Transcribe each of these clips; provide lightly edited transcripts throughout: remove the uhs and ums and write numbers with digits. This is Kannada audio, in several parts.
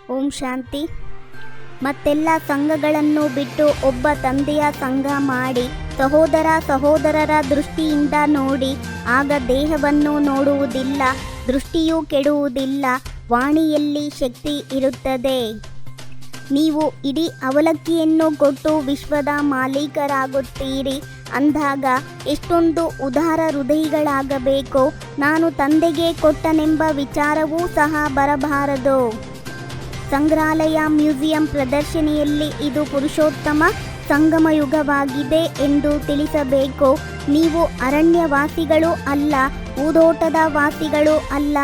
ಓಂ ಶಾಂತಿ. ಮತ್ತೆಲ್ಲ ಸಂಘಗಳನ್ನು ಬಿಟ್ಟು ಒಬ್ಬ ತಂದೆಯ ಸಂಘ ಮಾಡಿ ಸಹೋದರರ ದೃಷ್ಟಿಯಿಂದ ನೋಡಿ. ಆಗ ದೇಹವನ್ನು ನೋಡುವುದಿಲ್ಲ, ದೃಷ್ಟಿಯೂ ಕೆಡುವುದಿಲ್ಲ, ವಾಣಿಯಲ್ಲಿ ಶಕ್ತಿ ಇರುತ್ತದೆ. ನೀವು ಇಡೀ ಅವಲಕ್ಕಿಯನ್ನು ಕೊಟ್ಟು ವಿಶ್ವದ ಮಾಲೀಕರಾಗುತ್ತೀರಿ ಅಂದಾಗ ಎಷ್ಟೊಂದು ಉದಾರ ಹೃದಯಿಗಳಾಗಬೇಕು. ನಾನು ತಂದೆಗೆ ಕೊಟ್ಟನೆಂಬ ವಿಚಾರವೂ ಸಹ ಬರಬಾರದು. ಸಂಗ್ರಹಾಲಯ, ಮ್ಯೂಸಿಯಂ, ಪ್ರದರ್ಶನಿಯಲ್ಲಿ ಇದು ಪುರುಷೋತ್ತಮ ಸಂಗಮಯುಗವಾಗಿದೆ ಎಂದು ತಿಳಿಸಬೇಕು. ನೀವು ಅರಣ್ಯವಾಸಿಗಳು ಅಲ್ಲ, ಊದೋಟದ ವಾಸಿಗಳು ಅಲ್ಲ.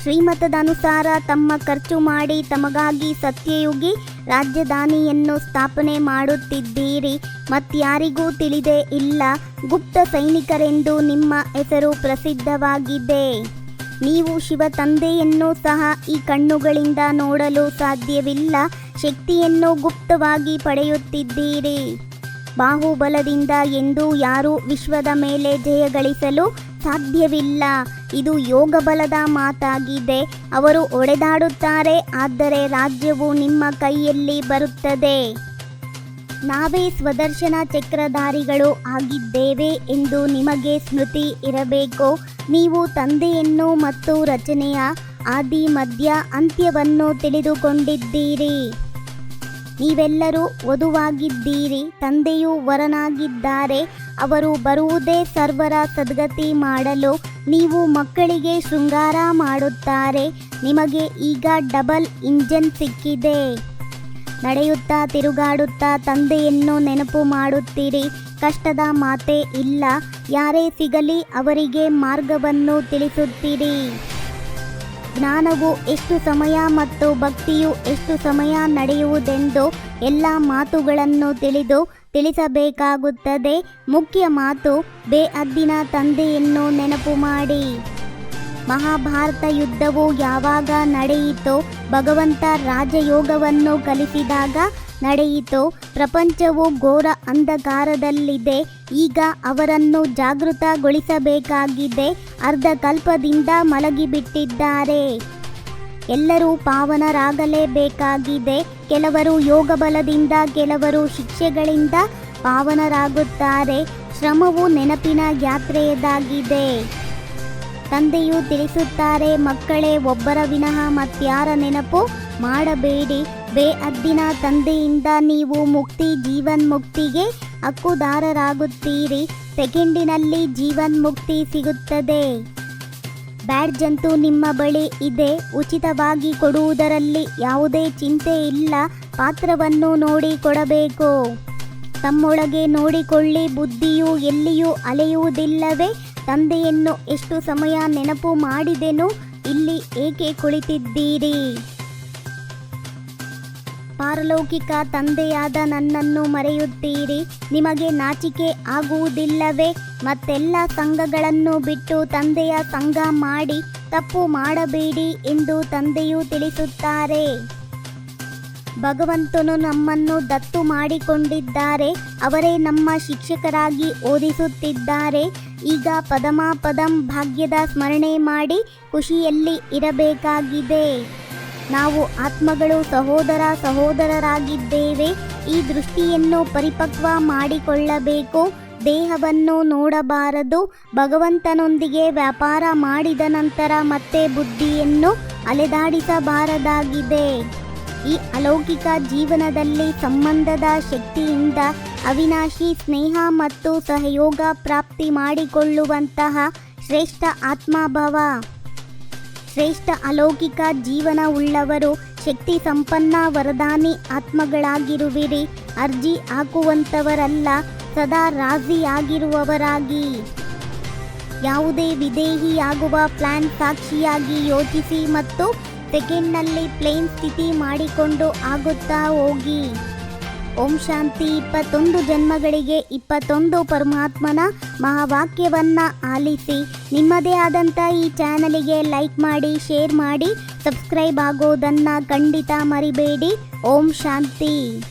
ಶ್ರೀಮತದ ಅನುಸಾರ ತಮ್ಮ ಖರ್ಚು ಮಾಡಿ ತಮಗಾಗಿ ಸತ್ಯಯುಗಿ ರಾಜಧಾನಿಯನ್ನು ಸ್ಥಾಪನೆ ಮಾಡುತ್ತಿದ್ದೀರಿ. ಮತ್ಯಾರಿಗೂ ತಿಳಿದೇ ಇಲ್ಲ. ಗುಪ್ತ ಸೈನಿಕರೆಂದು ನಿಮ್ಮ ಹೆಸರು ಪ್ರಸಿದ್ಧವಾಗಿದೆ. ನೀವು ಶಿವ ತಂದೆಯನ್ನು ಸಹ ಈ ಕಣ್ಣುಗಳಿಂದ ನೋಡಲು ಸಾಧ್ಯವಿಲ್ಲ. ಶಕ್ತಿಯನ್ನು ಗುಪ್ತವಾಗಿ ಪಡೆಯುತ್ತಿದ್ದೀರಿ. ಬಾಹುಬಲದಿಂದ ಎಂದೂ ಯಾರೂ ವಿಶ್ವದ ಮೇಲೆ ಜಯ ಗಳಿಸಲು ಸಾಧ್ಯವಿಲ್ಲ. ಇದು ಯೋಗ ಬಲದ ಮಾತಾಗಿದೆ. ಅವರು ಹೊಡೆದಾಡುತ್ತಾರೆ, ಆದರೆ ರಾಜ್ಯವು ನಿಮ್ಮ ಕೈಯಲ್ಲಿ ಬರುತ್ತದೆ. ನಾವೇ ಸ್ವದರ್ಶನ ಚಕ್ರಧಾರಿಗಳು ಆಗಿದ್ದೇವೆ ಎಂದು ನಿಮಗೆ ಸ್ಮೃತಿ ಇರಬೇಕು. ನೀವು ತಂದೆಯನ್ನು ಮತ್ತು ರಚನೆಯ ಆದಿ, ಮಧ್ಯ, ಅಂತ್ಯವನ್ನು ತಿಳಿದುಕೊಂಡಿದ್ದೀರಿ. ನೀವೆಲ್ಲರೂ ವಧುವಾಗಿದ್ದೀರಿ. ತಂದೆಯು ವರನಾಗಿದ್ದಾರೆ. ಅವರು ಬರುವುದೇ ಸರ್ವರ ಸದ್ಗತಿ ಮಾಡಲು. ನೀವು ಮಕ್ಕಳಿಗೆ ಶೃಂಗಾರ ಮಾಡುತ್ತಾರೆ. ನಿಮಗೆ ಈಗ ಡಬಲ್ ಇಂಜನ್ ಸಿಕ್ಕಿದೆ. ನಡೆಯುತ್ತಾ ತಿರುಗಾಡುತ್ತಾ ತಂದೆಯನ್ನು ನೆನಪು ಮಾಡುತ್ತೀರಿ. ಕಷ್ಟದ ಮಾತೇ ಇಲ್ಲ. ಯಾರೇ ಸಿಗಲಿ ಅವರಿಗೆ ಮಾರ್ಗವನ್ನು ತಿಳಿಸುತ್ತೀರಿ. ಜ್ಞಾನವು ಎಷ್ಟು ಸಮಯ ಮತ್ತು ಭಕ್ತಿಯು ಎಷ್ಟು ಸಮಯ ನಡೆಯುವುದೆಂದು ಎಲ್ಲ ಮಾತುಗಳನ್ನು ತಿಳಿಸಬೇಕಾಗುತ್ತದೆ. ಮುಖ್ಯ ಮಾತು ಬೇಅದ್ದಿನ ತಂದೆಯನ್ನು ನೆನಪು ಮಾಡಿ. ಮಹಾಭಾರತ ಯುದ್ಧವು ಯಾವಾಗ ನಡೆಯಿತೋ, ಭಗವಂತ ರಾಜಯೋಗವನ್ನು ಕಲಿಸಿದಾಗ ನಡೆಯಿತು. ಪ್ರಪಂಚವು ಘೋರ ಅಂಧಕಾರದಲ್ಲಿದೆ. ಈಗ ಅವರನ್ನು ಜಾಗೃತಗೊಳಿಸಬೇಕಾಗಿದೆ. ಅರ್ಧಕಲ್ಪದಿಂದ ಮಲಗಿಬಿಟ್ಟಿದ್ದಾರೆ. ಎಲ್ಲರೂ ಪಾವನರಾಗಲೇಬೇಕಾಗಿದೆ. ಕೆಲವರು ಯೋಗ ಬಲದಿಂದ, ಕೆಲವರು ಶಿಕ್ಷೆಗಳಿಂದ ಪಾವನರಾಗುತ್ತಾರೆ. ಶ್ರಮವು ನೆನಪಿನ ಯಾತ್ರೆಯದಾಗಿದೆ. ತಂದೆಯು ತಿಳಿಸುತ್ತಾರೆ, ಮಕ್ಕಳೇ, ಒಬ್ಬರ ವಿನಃ ಮತ್ಯಾರ ನೆನಪು ಮಾಡಬೇಡಿ. ಬೇಅದ್ದಿನ ತಂದೆಯಿಂದ ನೀವು ಜೀವನ್ಮುಕ್ತಿಗೆ ಹಕ್ಕುದಾರರಾಗುತ್ತೀರಿ. ಸೆಕೆಂಡಿನಲ್ಲಿ ಜೀವನ್ಮುಕ್ತಿ ಸಿಗುತ್ತದೆ. ಬ್ಯಾಡ್ಜ್ ಅಂತೂ ನಿಮ್ಮ ಬಳಿ ಇದೆ. ಉಚಿತವಾಗಿ ಕೊಡುವುದರಲ್ಲಿ ಯಾವುದೇ ಚಿಂತೆ ಇಲ್ಲ. ಪಾತ್ರವನ್ನು ನೋಡಿ ಕೊಡಬೇಕು. ತಮ್ಮೊಳಗೆ ನೋಡಿಕೊಳ್ಳಿ. ಬುದ್ಧಿಯು ಎಲ್ಲಿಯೂ ಅಲೆಯುವುದಿಲ್ಲವೇ? ತಂದೆಯನ್ನು ಎಷ್ಟು ಸಮಯ ನೆನಪು ಮಾಡಿದೆನು? ಇಲ್ಲಿ ಏಕೆ ಕುಳಿತಿದ್ದೀರಿ? ಪಾರಲೌಕಿಕ ತಂದೆಯಾದ ನನ್ನನ್ನು ಮರೆಯುತ್ತೀರಿ. ನಿಮಗೆ ನಾಚಿಕೆ ಆಗುವುದಿಲ್ಲವೇ? ಮತ್ತೆಲ್ಲ ಸಂಘಗಳನ್ನು ಬಿಟ್ಟು ತಂದೆಯ ಸಂಘ ಮಾಡಿ ತಪ್ಪು ಮಾಡಬೇಡಿ ಎಂದು ತಂದೆಯು ತಿಳಿಸುತ್ತಾರೆ. ಭಗವಂತನು ನಮ್ಮನ್ನು ದತ್ತು ಮಾಡಿಕೊಂಡಿದ್ದಾರೆ. ಅವರೇ ನಮ್ಮ ಶಿಕ್ಷಕರಾಗಿ ಓದಿಸುತ್ತಿದ್ದಾರೆ. ಈಗ ಪದಂ ಭಾಗ್ಯದ ಸ್ಮರಣೆ ಮಾಡಿ ಖುಷಿಯಲ್ಲಿ ಇರಬೇಕಾಗಿದೆ. ನಾವು ಆತ್ಮಗಳು ಸಹೋದರರಾಗಿದ್ದೇವೆ. ಈ ದೃಷ್ಟಿಯನ್ನು ಪರಿಪಕ್ವ ಮಾಡಿಕೊಳ್ಳಬೇಕು. ದೇಹವನ್ನು ನೋಡಬಾರದು. ಭಗವಂತನೊಂದಿಗೆ ವ್ಯಾಪಾರ ಮಾಡಿದ ನಂತರ ಮತ್ತೆ ಬುದ್ಧಿಯನ್ನು ಅಲೆದಾಡಿಸಬಾರದಾಗಿದೆ. ಈ ಅಲೌಕಿಕ ಜೀವನದಲ್ಲಿ ಸಂಬಂಧದ ಶಕ್ತಿಯಿಂದ ಅವಿನಾಶಿ ಸ್ನೇಹ ಮತ್ತು ಸಹಯೋಗ ಪ್ರಾಪ್ತಿ ಮಾಡಿಕೊಳ್ಳುವಂತಹ ಶ್ರೇಷ್ಠ ಆತ್ಮಭಾವ, ಶ್ರೇಷ್ಠ ಅಲೌಕಿಕ ಜೀವನವುಳ್ಳವರು, ಶಕ್ತಿ ಸಂಪನ್ನ ವರದಾನಿ ಆತ್ಮಗಳಾಗಿರುವಿರಿ. ಅರ್ಜಿ ಹಾಕುವಂಥವರಲ್ಲ, ಸದಾ ರಾಜಿಯಾಗಿರುವವರಾಗಿ. ಯಾವುದೇ ವಿಧೇಹಿಯಾಗುವ ಪ್ಲಾನ್ ಸಾಕ್ಷಿಯಾಗಿ ಯೋಚಿಸಿ ಮತ್ತು ಸೆಕೆಂಡ್ನಲ್ಲಿ ಪ್ಲೇನ್ ಸ್ಥಿತಿ ಮಾಡಿಕೊಂಡು ಆಗುತ್ತಾ ಹೋಗಿ. ಓಂ ಶಾಂತಿ. 21 ಜನ್ಮಗಳಿಗೆ 21 ಪರಮಾತ್ಮನ ಮಹಾವಾಕ್ಯವನ್ನ ಆಲಿಸಿ. ನಿಮ್ಮದೇ ಆದಂಥ ಈ ಚಾನಲಿಗೆ ಲೈಕ್ ಮಾಡಿ, ಶೇರ್ ಮಾಡಿ, ಸಬ್ಸ್ಕ್ರೈಬ್ ಆಗೋದನ್ನು ಖಂಡಿತ ಮರಿಬೇಡಿ. ಓಂ ಶಾಂತಿ.